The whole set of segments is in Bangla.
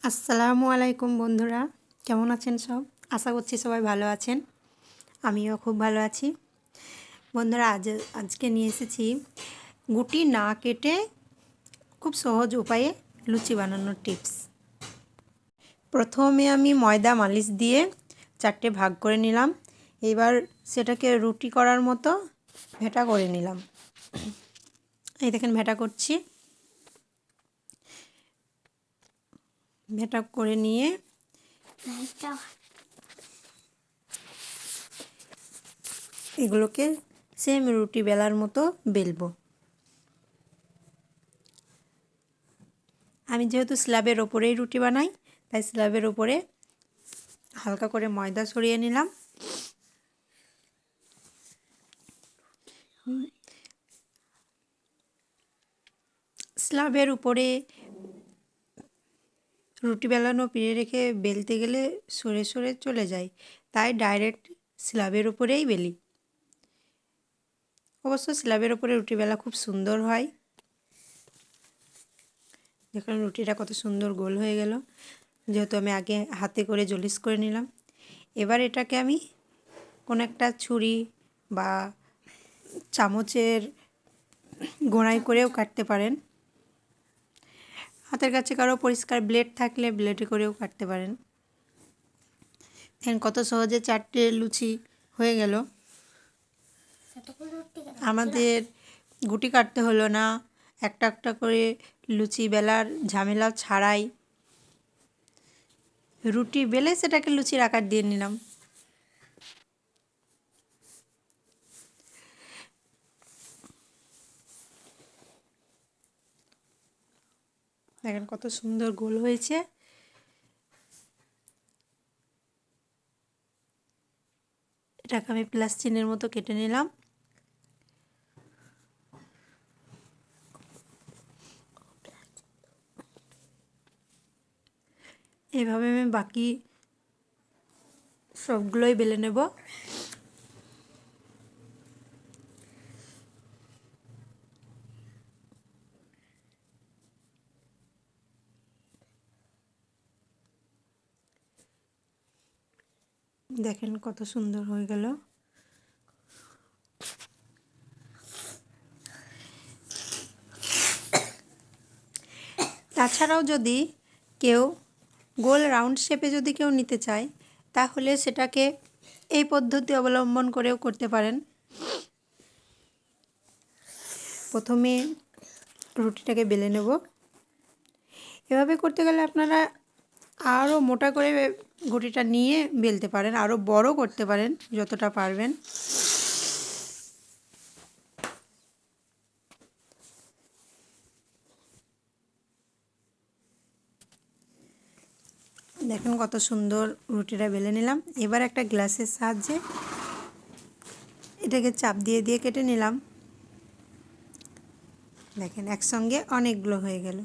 আসসালামু আলাইকুম বন্ধুরা, কেমন আছেন সব? আশা করছি সবাই ভালো আছেন। আমিও খুব ভালো আছি। বন্ধুরা, আজকে নিয়ে এসেছি গুটি না কেটে খুব সহজ উপায়ে লুচি বানানোর টিপস। প্রথমে আমি ময়দা মালিশ দিয়ে 4টে ভাগ করে নিলাম। এবার সেটাকে রুটি করার মতো ভেটা করে নিলাম। এই দেখেন, ভেটা করছি। ভেটা করে নিয়ে এগুলোকে সেম রুটি বেলার মতো বেলবো। আমি যেহেতু স্ল্যাবের ওপরেই রুটি বানাই, তাই স্ল্যাবের ওপরে হালকা করে ময়দা ছড়িয়ে নিলাম। স্ল্যাবের উপরে রুটি বেলানো পিড়ে রেখে বেলতে গেলে সরে সরে চলে যায়, তাই ডাইরেক্ট স্ল্যাবের উপরেই বেলি। অবশ্য স্ল্যাবের উপরে রুটি বেলা খুব সুন্দর হয়। দেখুন রুটিটা কত সুন্দর গোল হয়ে গেল, যেহেতু আমি আগে হাতে করে জলিস করে নিলাম। এবার এটাকে আমি কোনো একটা ছুরি বা চামচের গোড়ায় করেও কাটতে পারেন। হাতের কাছে কারো পরিষ্কার ব্লেড থাকলে ব্লেডে করেও কাটতে পারেন। দেখেন কত সহজে 4টে লুচি হয়ে গেল। আমাদের গুটি কাটতে হলো না, একটা একটা করে লুচি বেলার ঝামেলা ছাড়াই রুটি বেলে সেটাকে লুচির আকার দিয়ে নিলাম। দেখেন কত সুন্দর গোল হয়েছে। এটাকে আমি প্লাস চিহ্নের মতো কেটে নিলাম। এভাবে আমি বাকি সবগুলোই বেলে নেব। দেখেন কত সুন্দর হয়ে গেল। তাছাড়াও যদি কেউ গোল রাউন্ড শেপে যদি কেউ নিতে চায়, তাহলে সেটাকে এই পদ্ধতি অবলম্বন করেও করতে পারেন। প্রথমে রুটিটাকে বেলে নেব। এভাবে করতে গেলে আপনারা আরও মোটা করে গুটিটা নিয়ে বেলতে পারেন, আরও বড় করতে পারেন যতটা পারবেন। দেখেন কত সুন্দর রুটিটা বেলে নিলাম। এবার একটা গ্লাসের সাহায্যে এটাকে চাপ দিয়ে দিয়ে কেটে নিলাম। দেখেন একসঙ্গে অনেকগুলো হয়ে গেল।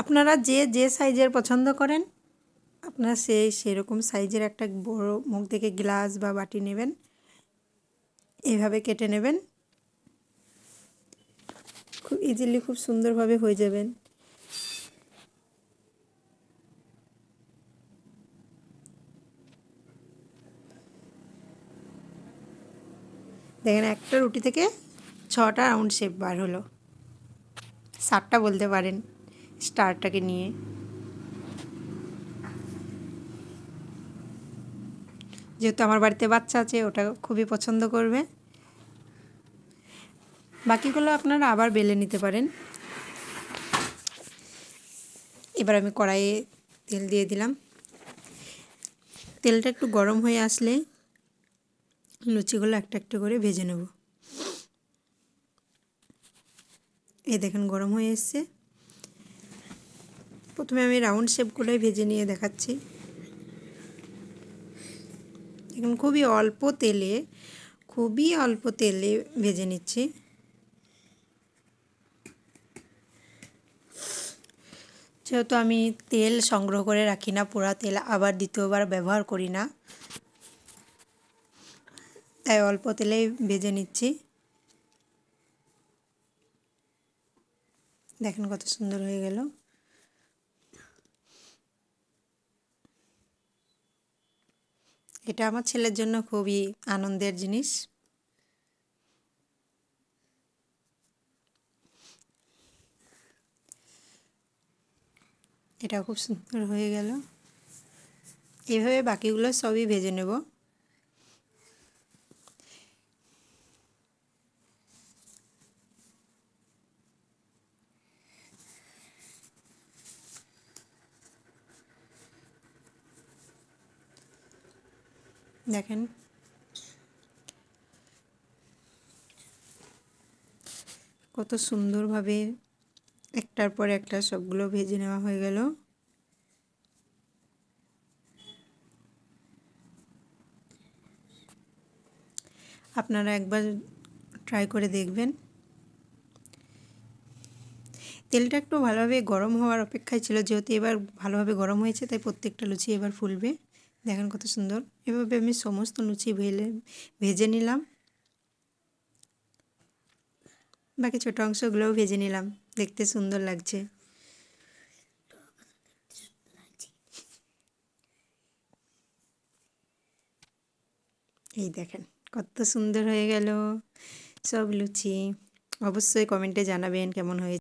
আপনারা যে যে সাইজের পছন্দ করেন, আপনারা সেরকম সাইজের একটা বড় মুখ থেকে গ্লাস বা বাটি নেবেন, এইভাবে কেটে নেবেন। খুব ইজিলি খুব সুন্দরভাবে হয়ে যাবেন। দেখেন একটা রুটি থেকে 6টা রাউন্ড শেপ বার হলো, 7টা বলতে পারেন স্টারটাকে নিয়ে। যেহেতু আমার বাড়িতে বাচ্চা আছে, ওটা খুবই পছন্দ করবে। বাকিগুলো আপনারা আবার বেলে নিতে পারেন। এবার আমি কড়াইয়ে তেল দিয়ে দিলাম। তেলটা একটু গরম হয়ে আসলে লুচিগুলো একটা একটা করে ভেজে নেব। এই দেখেন গরম হয়ে এসছে। প্রথমে আমি রাউন্ড শেপগুলোই ভেজে নিয়ে দেখাচ্ছি। এখন খুবই অল্প তেলে ভেজে নিচ্ছি। যেহেতু আমি তেল সংগ্রহ করে রাখি না, পোড়া তেল আবার দ্বিতীয়বার ব্যবহার করি না, তাই অল্প তেলেই ভেজে নিচ্ছি। দেখেন কত সুন্দর হয়ে গেল। এটা আমার ছেলের জন্য খুবই আনন্দের জিনিস। এটা খুব সুন্দর হয়ে গেল। এভাবে বাকিগুলো সবই ভেজে নেব। দেখেন কত সুন্দরভাবে একটার পর একটা সবগুলো ভেজে নেওয়া হয়ে গেল। আপনারা একবার ট্রাই করে দেখবেন। তেলটা একটু ভালোভাবে গরম হওয়ার অপেক্ষায় ছিল, যেহেতু এবার ভালোভাবে গরম হয়েছে তাই প্রত্যেকটা লুচি এবার ফুলবে। দেখেন কত সুন্দর। এভাবে আমি সমস্ত লুচি ভেজে নিলাম। বাকি ছোটো অংশগুলোও ভেজে নিলাম, দেখতে সুন্দর লাগছে। এই দেখেন কত সুন্দর হয়ে গেল সব লুচি। অবশ্যই কমেন্টে জানাবেন কেমন হয়েছে।